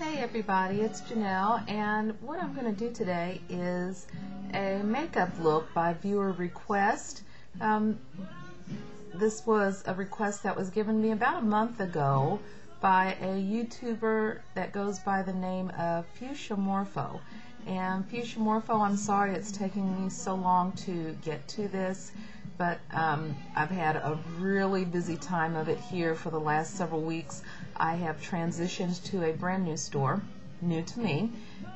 Hey everybody, it's Janelle, and what I'm going to do today is a makeup look by viewer request. This was a request that was given me about a month ago by a YouTuber that goes by the name of Fuchsiamorpho. And Fuchsiamorpho, I'm sorry it's taking me so long to get to this, but I've had a really busy time of it here for the last several weeks. I have transitioned to a brand new store, new to me,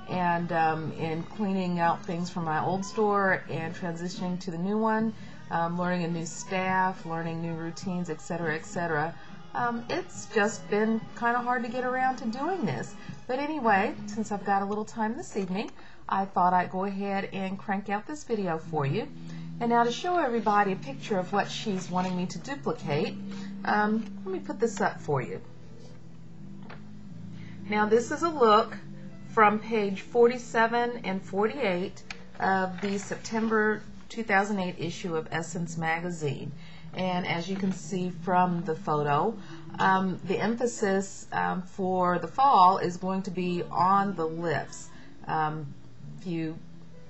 and in cleaning out things from my old store and transitioning to the new one, learning a new staff, learning new routines, etc., etc. It's just been kind of hard to get around to doing this. But anyway, since I've got a little time this evening, I thought I'd go ahead and crank out this video for you. And now to show everybody a picture of what she's wanting me to duplicate, let me put this up for you. Now this is a look from page 47 and 48 of the September 2008 issue of Essence magazine. And as you can see from the photo, the emphasis for the fall is going to be on the lips. If you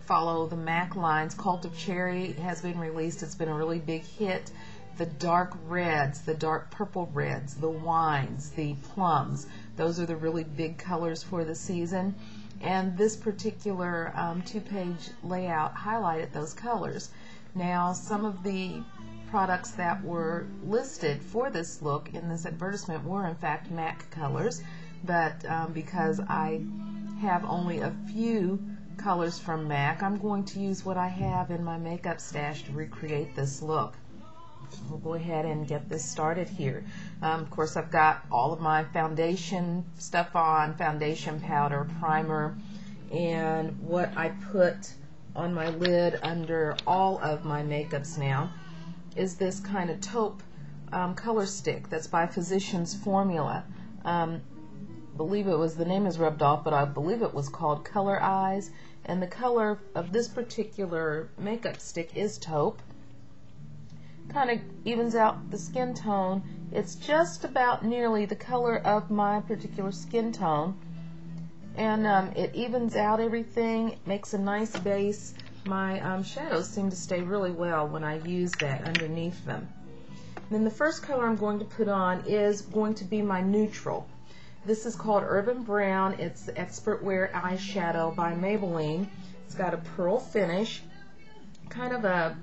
follow the MAC lines, Cult of Cherry has been released. It's been a really big hit. The dark reds, the dark purple reds, the wines, the plums, those are the really big colors for the season. And this particular two-page layout highlighted those colors. Now, some of the products that were listed for this look in this advertisement were in fact MAC colors, but because I have only a few colors from MAC, I'm going to use what I have in my makeup stash to recreate this look. We'll go ahead and get this started here. Of course, I've got all of my foundation stuff on, foundation, powder, primer, and what I put on my lid under all of my makeups now is this kind of taupe color stick that's by Physicians Formula. Believe it was, the name is rubbed off, but I believe it was called Color Eyes, and the color of this particular makeup stick is taupe. Kind of evens out the skin tone. It's just about nearly the color of my particular skin tone, and it evens out everything. It makes a nice base. My shadows seem to stay really well when I use that underneath them. And then the first color I'm going to put on is going to be my neutral. This is called Urban Brown. It's the ExpertWear eyeshadow by Maybelline. It's got a pearl finish, kind of a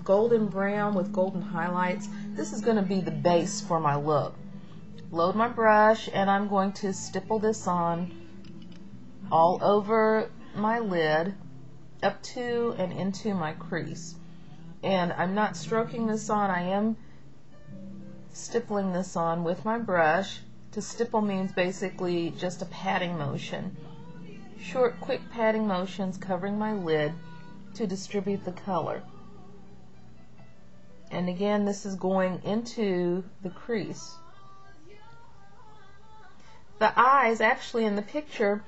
golden brown with golden highlights. This is going to be the base for my look. Load my brush, and I'm going to stipple this on all over my lid up to and into my crease. And I'm not stroking this on, I am stippling this on with my brush. To stipple means basically just a patting motion. Short, quick patting motions covering my lid to distribute the color. And again, this is going into the crease. The eyes, actually in the picture,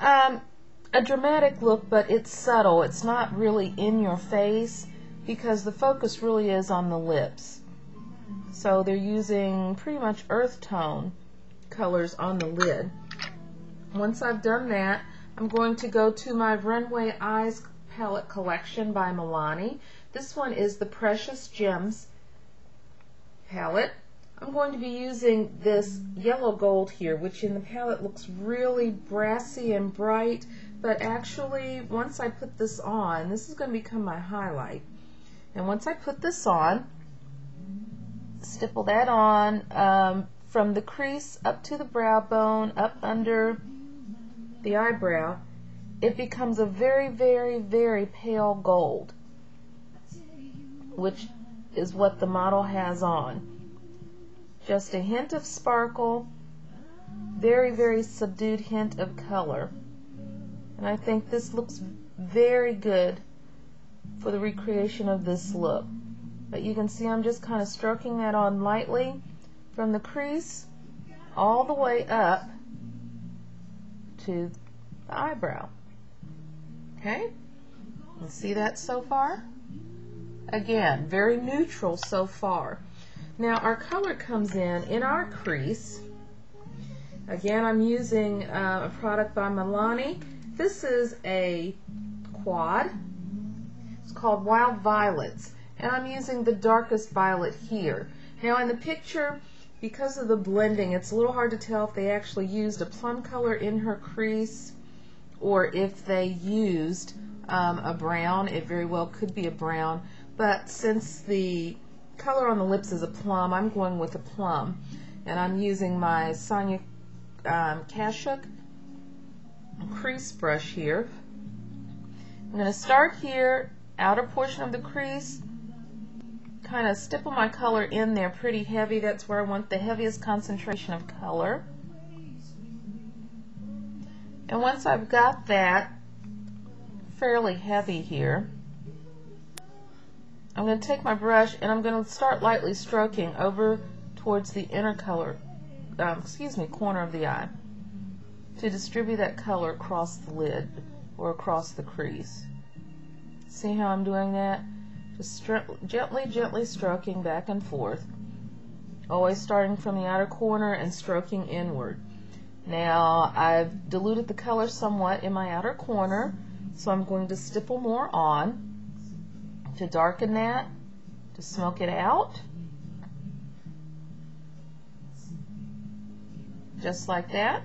a dramatic look, but it's subtle. It's not really in your face because the focus really is on the lips. So they're using pretty much earth tone colors on the lid. Once I've done that, I'm going to go to my Runway Eyes palette collection by Milani. This one is the Precious Gems palette. I'm going to be using this yellow gold here, which in the palette looks really brassy and bright, but actually once I put this on, this is going to become my highlight. And once I put this on, stipple that on from the crease up to the brow bone, up under the eyebrow, it becomes a very, very, very pale gold, which is what the model has on. Just a hint of sparkle, very, very subdued hint of color. And I think this looks very good for the recreation of this look. But you can see I'm just kind of stroking that on lightly from the crease all the way up to the eyebrow. Okay? You see that so far? Again, very neutral so far. Now our color comes in our crease. Again, I'm using a product by Milani. This is a quad. It's called Wild Violets, and I'm using the darkest violet here. Now in the picture, because of the blending, it's a little hard to tell if they actually used a plum color in her crease or if they used a brown. It very well could be a brown, but since the color on the lips is a plum, I'm going with a plum, and I'm using my Sonia Kashuk crease brush here. I'm going to start here, outer portion of the crease, kind of stipple my color in there pretty heavy. That's where I want the heaviest concentration of color. And once I've got that fairly heavy here, I'm going to take my brush and I'm going to start lightly stroking over towards the inner color, corner of the eye, to distribute that color across the lid or across the crease. See how I'm doing that? Just gently stroking back and forth, always starting from the outer corner and stroking inward. Now I've diluted the color somewhat in my outer corner, so I'm going to stipple more on to darken that, to smoke it out, just like that.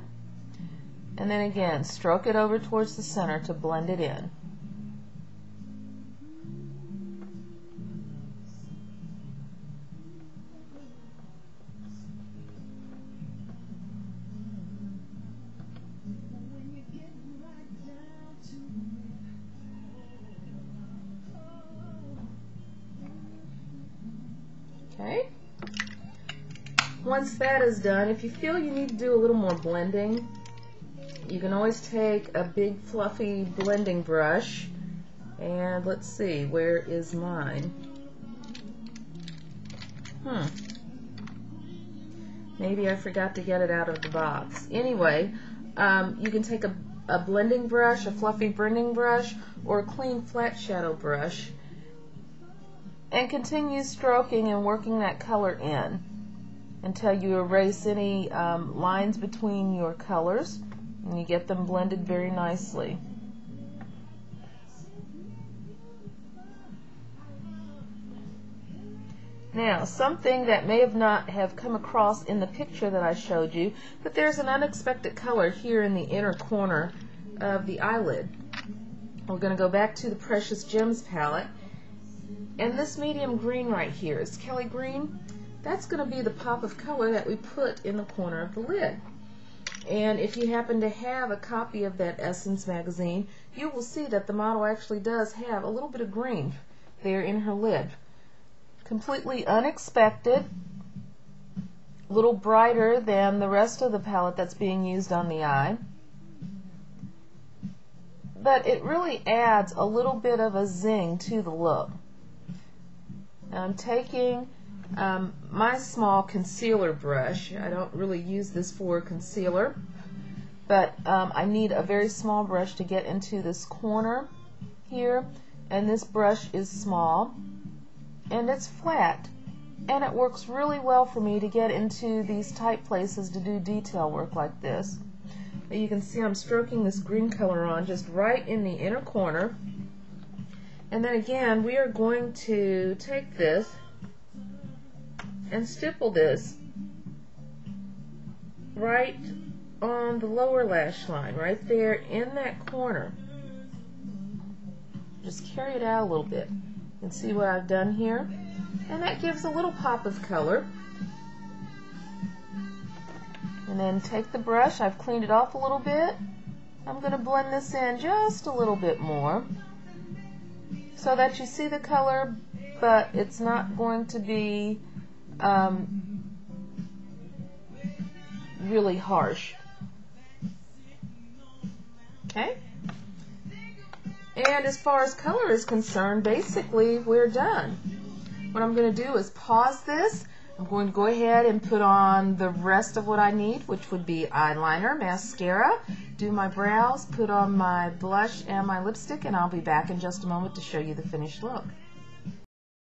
And then again, stroke it over towards the center to blend it in. Okay. Once that is done, if you feel you need to do a little more blending, you can always take a big fluffy blending brush, and let's see, where is mine? Maybe I forgot to get it out of the box. Anyway, you can take a blending brush, a fluffy blending brush, or a clean flat shadow brush, and continue stroking and working that color in until you erase any lines between your colors and you get them blended very nicely. Now, something that may not have come across in the picture that I showed you, but there's an unexpected color here in the inner corner of the eyelid. We're going to go back to the Precious Gems palette, and this medium green right here is Kelly Green. That's going to be the pop of color that we put in the corner of the lid. And if you happen to have a copy of that Essence magazine, you will see that the model actually does have a little bit of green there in her lid. Completely unexpected, a little brighter than the rest of the palette that's being used on the eye. But it really adds a little bit of a zing to the look. Now I'm taking my small concealer brush. I don't really use this for concealer, but I need a very small brush to get into this corner here, and this brush is small and it's flat, and it works really well for me to get into these tight places to do detail work like this. You can see I'm stroking this green color on just right in the inner corner, and then again we are going to take this and stipple this right on the lower lash line, right there in that corner. Just carry it out a little bit. You can see what I've done here, and that gives a little pop of color. And then take the brush, I've cleaned it off a little bit. I'm going to blend this in just a little bit more so that you see the color, but it's not going to be really harsh. Okay? And as far as color is concerned, basically we're done. What I'm going to do is pause this. I'm going to go ahead and put on the rest of what I need, which would be eyeliner, mascara, do my brows, put on my blush and my lipstick, and I'll be back in just a moment to show you the finished look.